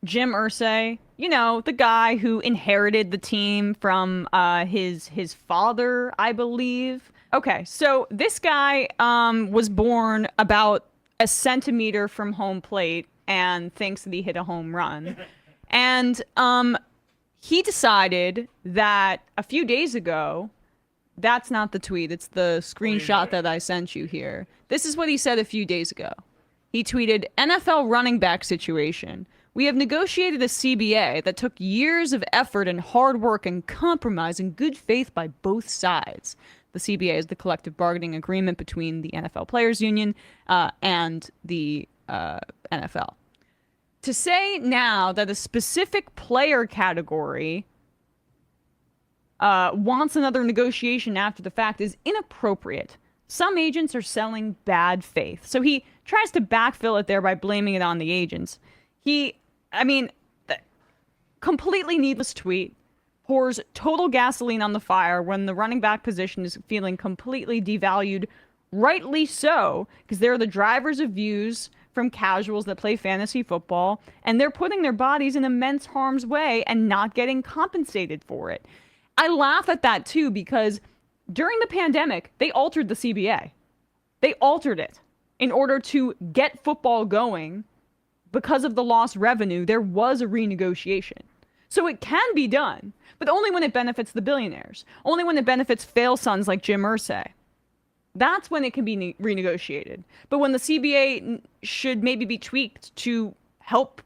Jim Irsay, you know, the guy who inherited the team from his father, I believe. Okay, so this guy was born about a centimeter from home plate and thinks that he hit a home run. And he decided that a few days ago, that's not the tweet, it's the screenshot that I sent you here. This is what he said a few days ago. He tweeted, NFL running back situation. We have negotiated a CBA that took years of effort and hard work and compromise and good faith by both sides. The CBA is the collective bargaining agreement between the NFL Players Union and the NFL. To say now that a specific player category wants another negotiation after the fact is inappropriate. Some agents are selling bad faith. So he tries to backfill it there by blaming it on the agents. Completely needless tweet, pours total gasoline on the fire when the running back position is feeling completely devalued, rightly so, because they're the drivers of views from casuals that play fantasy football, and they're putting their bodies in immense harm's way and not getting compensated for it. I laugh at that too because during the pandemic, they altered the CBA. They altered it in order to get football going. Because of the lost revenue, there was a renegotiation. So it can be done, but only when it benefits the billionaires. Only when it benefits fail sons like Jim Irsay. That's when it can be renegotiated. But when the CBA should maybe be tweaked to help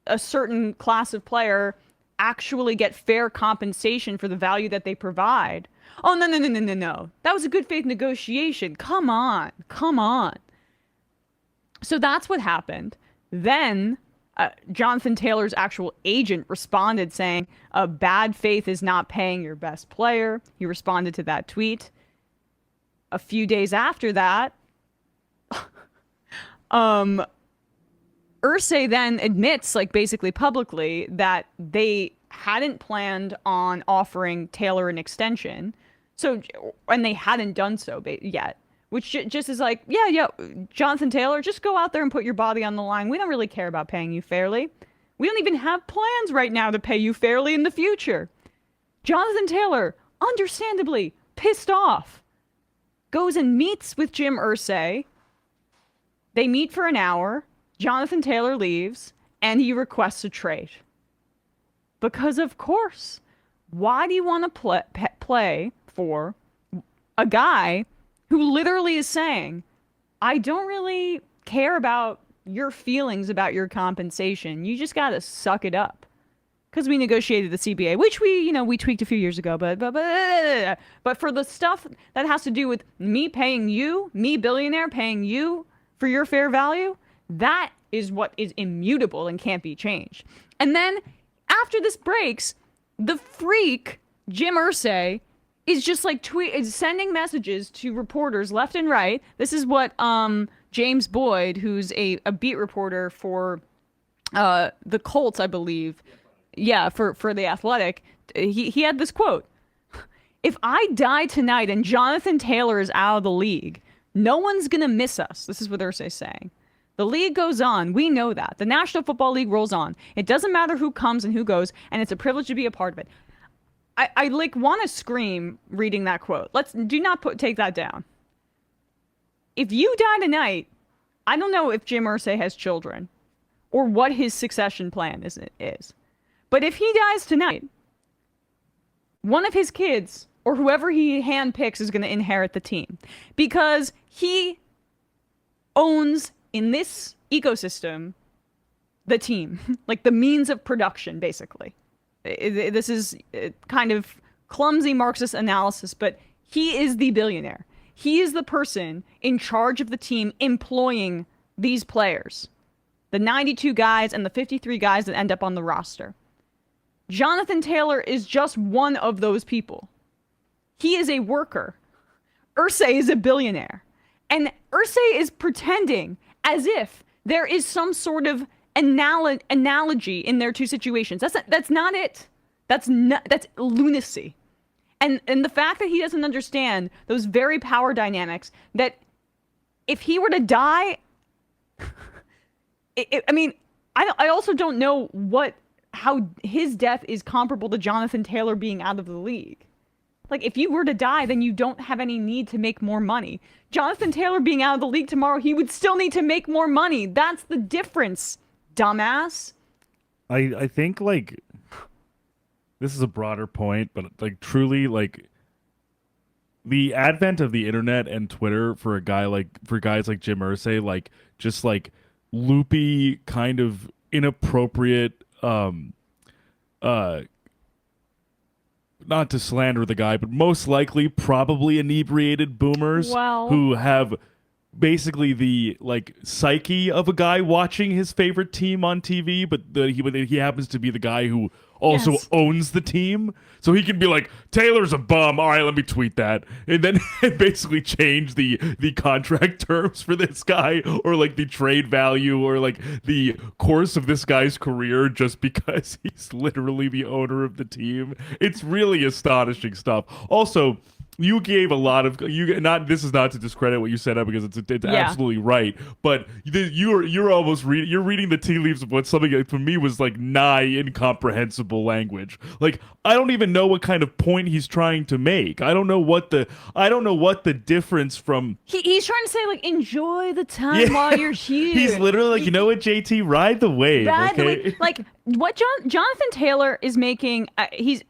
a certain class of player actually get fair compensation for the value that they provide. Oh, no, no, no, no, no, no. That was a good faith negotiation. Come on. Come on. So that's what happened. Then Jonathan Taylor's actual agent responded saying, bad faith is not paying your best player. He responded to that tweet. A few days after that, Irsay then admits, like basically publicly, that they hadn't planned on offering Taylor an extension. So, and they hadn't done so yet. Which just is like, yeah, Jonathan Taylor, just go out there and put your body on the line. We don't really care about paying you fairly. We don't even have plans right now to pay you fairly in the future. Jonathan Taylor, understandably pissed off, goes and meets with Jim Irsay. They meet for an hour. Jonathan Taylor leaves, and he requests a trade. Because, of course, why do you want to play for a guy who literally is saying, I don't really care about your feelings about your compensation. You just got to suck it up. Because we negotiated the CBA, which we tweaked a few years ago. But for the stuff that has to do with me paying you, me billionaire paying you for your fair value, that is what is immutable and can't be changed. And then after this breaks, the freak, Jim Irsay, is just like is sending messages to reporters left and right. This is what James Boyd, who's a beat reporter for the Colts, I believe, for The Athletic, he had this quote. If I die tonight and Jonathan Taylor is out of the league, no one's going to miss us. This is what Irsay's saying. The league goes on. We know that. The National Football League rolls on. It doesn't matter who comes and who goes, and it's a privilege to be a part of it. I want to scream reading that quote. Do not take that down. If you die tonight, I don't know if Jim Irsay has children or what his succession plan is. But if he dies tonight, one of his kids or whoever he handpicks is going to inherit the team because he owns in this ecosystem the team, like the means of production, basically. This is kind of clumsy Marxist analysis, but he is the billionaire. He is the person in charge of the team employing these players. The 92 guys and the 53 guys that end up on the roster. Jonathan Taylor is just one of those people. He is a worker. Irsay is a billionaire. And Irsay is pretending as if there is some sort of analogy in their two situations. That's not it. That's lunacy. And the fact that he doesn't understand those very power dynamics, that if he were to die, I also don't know how his death is comparable to Jonathan Taylor being out of the league. Like, if you were to die, then you don't have any need to make more money. Jonathan Taylor being out of the league tomorrow, he would still need to make more money. That's the difference, dumbass. I think, like, this is a broader point, but, like, truly, like, the advent of the internet and Twitter for guys like Jim Irsay, like, just, like, loopy, kind of inappropriate, not to slander the guy, but most likely probably inebriated boomers who have basically the like psyche of a guy watching his favorite team on TV, but he happens to be the guy who also owns the team. So he can be like, Taylor's a bum. All right, let me tweet that. And then basically change the contract terms for this guy, or like the trade value, or like the course of this guy's career, just because he's literally the owner of the team. It's really astonishing stuff. Also, you gave a lot of this is not to discredit what you said up, because it's absolutely right, but you're almost you're reading the tea leaves of what something that for me was like nigh incomprehensible language. Like, I don't even know what kind of point he's trying to make. I don't know what the difference from he's trying to say, like, enjoy the time while you're here. He's literally like, you know what, JT, ride the wave. Like what Jonathan Taylor is making, he's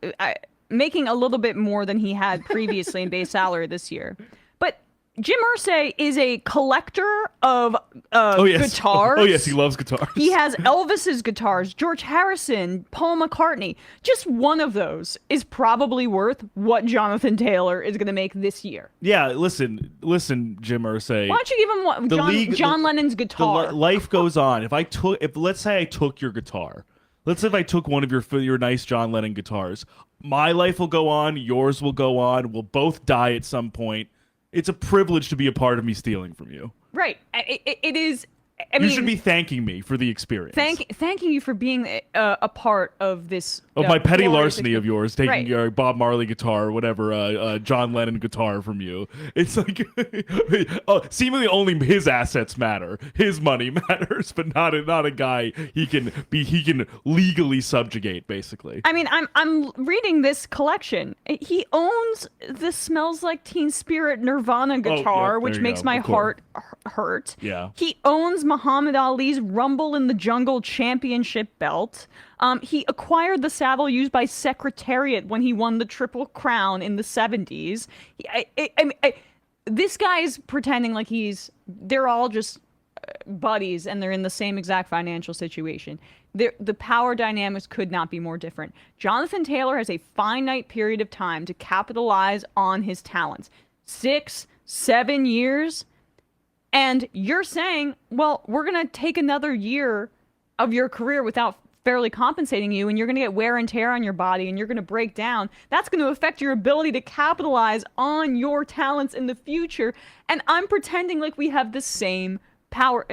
making a little bit more than he had previously in base salary this year. But Jim Irsay is a collector of guitars. Oh, yes, he loves guitars. He has Elvis's guitars, George Harrison, Paul McCartney. Just one of those is probably worth what Jonathan Taylor is going to make this year. Yeah, listen, Jim Irsay. Why don't you give him John Lennon's guitar? Life goes on. If let's say I took your guitar. Let's say if I took one of your nice John Lennon guitars, my life will go on, yours will go on, we'll both die at some point. It's a privilege to be a part of me stealing from you. Right. It is. You should be thanking me for the experience. Thanking you for being a part of this. Of my petty larceny of yours, taking your Bob Marley guitar or whatever, John Lennon guitar from you. It's like, seemingly only his assets matter. His money matters, but not a guy he can legally subjugate, basically. I mean, I'm reading this collection. He owns the Smells Like Teen Spirit Nirvana guitar, which makes my heart hurt. Yeah. He owns Muhammad Ali's Rumble in the Jungle championship belt. He acquired the saddle used by Secretariat when he won the Triple Crown in the 70s. This guy's pretending like they're all just buddies and they're in the same exact financial situation. The power dynamics could not be more different. Jonathan Taylor has a finite period of time to capitalize on his talents. 6-7 years. And you're saying, well, we're going to take another year of your career without fairly compensating you, and you're going to get wear and tear on your body, and you're going to break down. That's going to affect your ability to capitalize on your talents in the future. And I'm pretending like we have the same power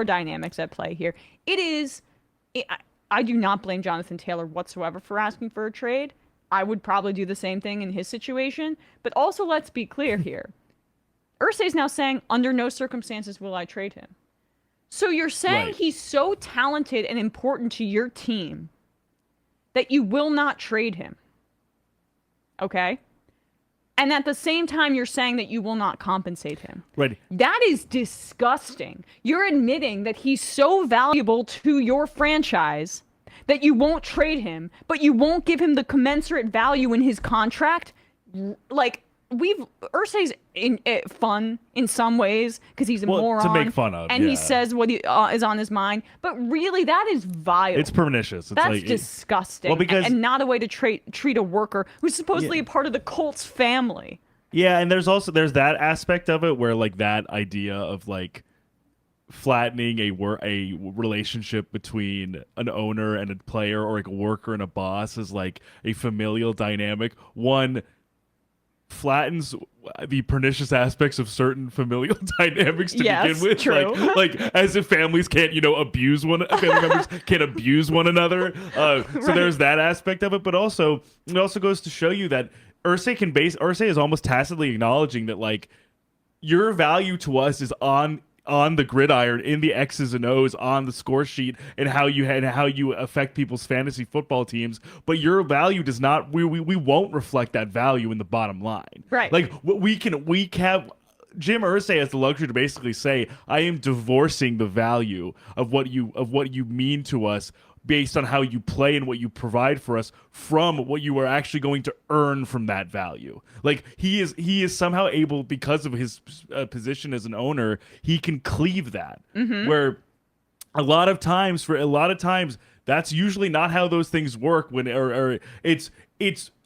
dynamics at play here. I do not blame Jonathan Taylor whatsoever for asking for a trade. I would probably do the same thing in his situation. But also, let's be clear here. Irsay's now saying, under no circumstances will I trade him. So you're saying he's so talented and important to your team that you will not trade him. Okay? And at the same time, you're saying that you will not compensate him. Right. That is disgusting. You're admitting that he's so valuable to your franchise that you won't trade him, but you won't give him the commensurate value in his contract. Like, Irsay's fun in some ways because he's a moron to make fun of, and he says what is on his mind. But really, that is vile. It's pernicious. That's disgusting. And not a way to treat a worker who's supposedly a part of the Colts family. Yeah, and there's that aspect of it where like that idea of like flattening a relationship between an owner and a player, or like a worker and a boss, is like a familial dynamic. One flattens the pernicious aspects of certain familial dynamics to begin with. True. Like as if families can't, abuse family members can't abuse one another. So there's that aspect of it, but also it also goes to show you that Irsay is almost tacitly acknowledging that like your value to us is on on the gridiron, in the X's and O's on the score sheet, and how you affect people's fantasy football teams. But your value does not. We won't reflect that value in the bottom line. Right. Like we have. Jim Irsay has the luxury to basically say, I am divorcing the value of what you mean to us based on how you play and what you provide for us from what you are actually going to earn from that value. Like he is somehow able, because of his position as an owner, he can cleave that. Where a lot of times that's usually not how those things work, when or it's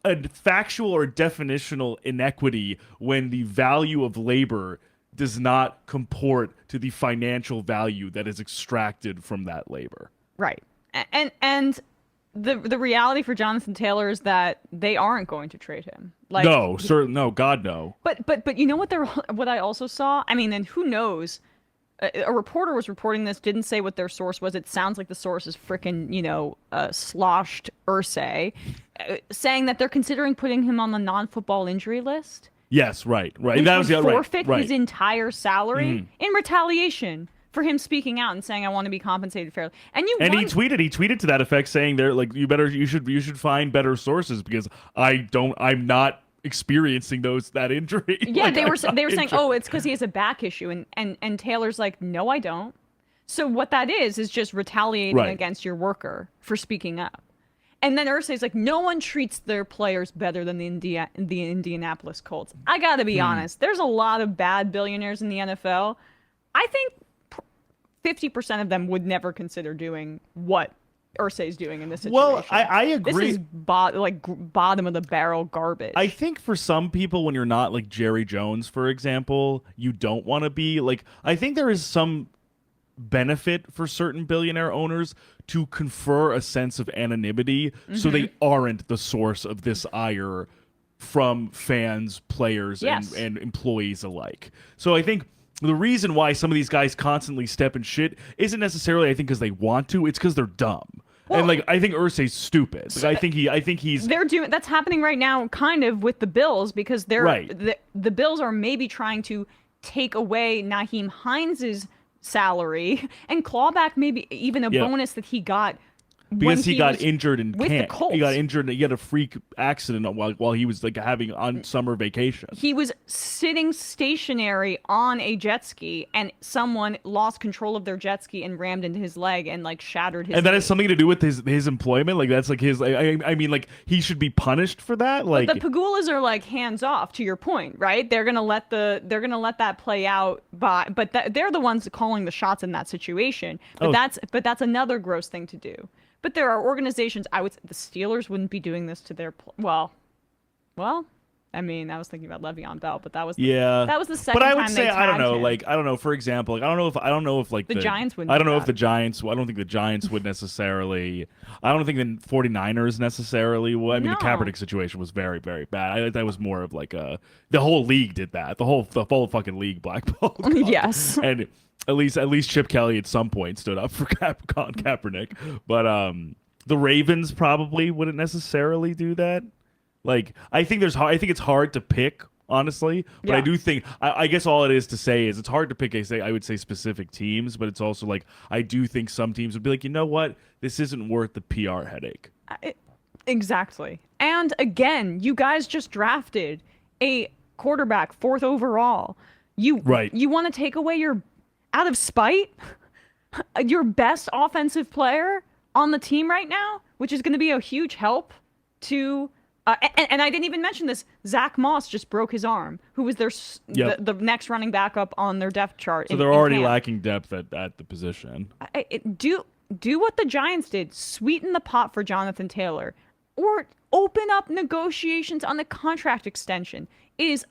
a factual or definitional inequity when the value of labor does not comport to the financial value that is extracted from that labor. Right. And the reality for Jonathan Taylor is that they aren't going to trade him. Like, no, God no. But you know what I also saw? I mean, and who knows? A reporter was reporting this, didn't say what their source was. It sounds like the source is frickin', sloshed Irsay, saying that they're considering putting him on the non-football injury list. Yes, right. Which that was would forfeit right. his entire salary in retaliation for him speaking out and saying, I want to be compensated fairly. And he tweeted to that effect, saying they're like, you should find better sources, because I'm not experiencing that injury. Yeah, like, they were saying, oh, it's because he has a back issue, and Taylor's like, no, I don't. So what that is just retaliating against your worker for speaking up. And then Irsay's like, no one treats their players better than the Indianapolis Colts. I gotta be honest, there's a lot of bad billionaires in the NFL. I think 50% of them would never consider doing what Irsay's doing in this situation. Well, I agree. This is bottom of the barrel garbage. I think for some people, when you're not like Jerry Jones, for example, you don't want to be like. I think there is some benefit for certain billionaire owners to confer a sense of anonymity, so they aren't the source of this ire from fans, players, and employees alike. So I think the reason why some of these guys constantly step in shit isn't necessarily, I think, because they want to. It's because they're dumb. Well, and like, I think Irsay's stupid. Like, I think he's. They're doing that's happening right now, kind of with the Bills, because the Bills are maybe trying to take away Nyheim Hines' salary and claw back maybe even a bonus that he got. Because he got injured in camp. The Colts. He got injured. He had a freak accident while he was like having on summer vacation. He was sitting stationary on a jet ski, and someone lost control of their jet ski and rammed into his leg and like shattered his. And that has something to do with his employment. Like that's like his. I mean, like he should be punished for that. Like but the Pagulas are like hands off. To your point, right? They're gonna let that play out. But they're the ones calling the shots in that situation. But that's another gross thing to do. But there are organizations. The Steelers wouldn't be doing this to their. Well. I mean, I was thinking about Le'Veon Bell, but that was the second. But I would time say they I don't know. him. Like I don't know. For example, like I don't know if like the Giants wouldn't. I don't know if the Giants. I don't think the Giants would necessarily. I don't think the 49ers necessarily. Well, I mean, the Kaepernick situation was very, very bad. That was more of like the whole league did that. The whole fucking league blackballed. Yes. And at least Chip Kelly at some point stood up for Colin Kaepernick, but the Ravens probably wouldn't necessarily do that. Like I think it's hard to pick, honestly, but I do think I guess all it is to say is it's hard to pick. I would say specific teams, but it's also like I do think some teams would be like, you know what, this isn't worth the PR headache. Exactly. And again, you guys just drafted a quarterback 4th overall. You want to take away out of spite, your best offensive player on the team right now, which is going to be a huge help to. And I didn't even mention this. Zach Moss just broke his arm, who was the next running back up on their depth chart. So they're already lacking depth at the position. Do what the Giants did. Sweeten the pot for Jonathan Taylor, or open up negotiations on the contract extension. It is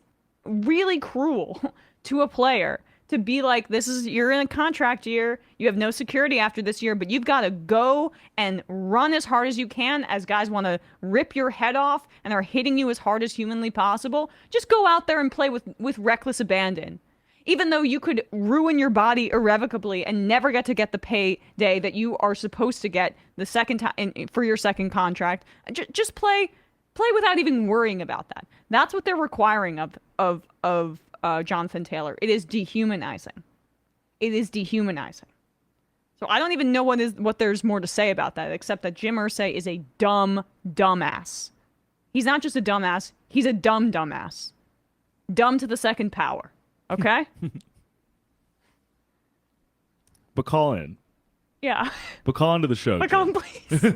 really cruel to a player to be like, you're in a contract year, you have no security after this year, but you've got to go and run as hard as you can as guys want to rip your head off and are hitting you as hard as humanly possible. Just go out there and play with reckless abandon. Even though you could ruin your body irrevocably and never get the payday that you are supposed to get the second time for your second contract, just play without even worrying about that. That's what they're requiring of Jonathan Taylor. It is dehumanizing. it is dehumanizing. So I don't even know what there's more to say about that, except that Jim Irsay is a dumbass. He's not just a dumbass, he's a dumbass. Dumb to the second power. Okay? But call in. Yeah. But call into the show. But call in, please.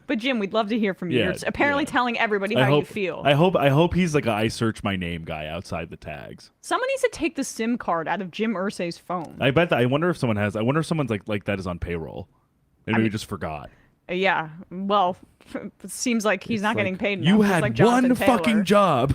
But Jim, we'd love to hear from you. You're apparently telling everybody how you feel. I hope he's like a I search my name guy outside the tags. Someone needs to take the SIM card out of Jim Irsay's phone. I bet that. I wonder if someone's like that is on payroll. Maybe we just forgot. Yeah. Well, it seems like he's not getting paid enough. You had like Jonathan one Taylor. fucking job.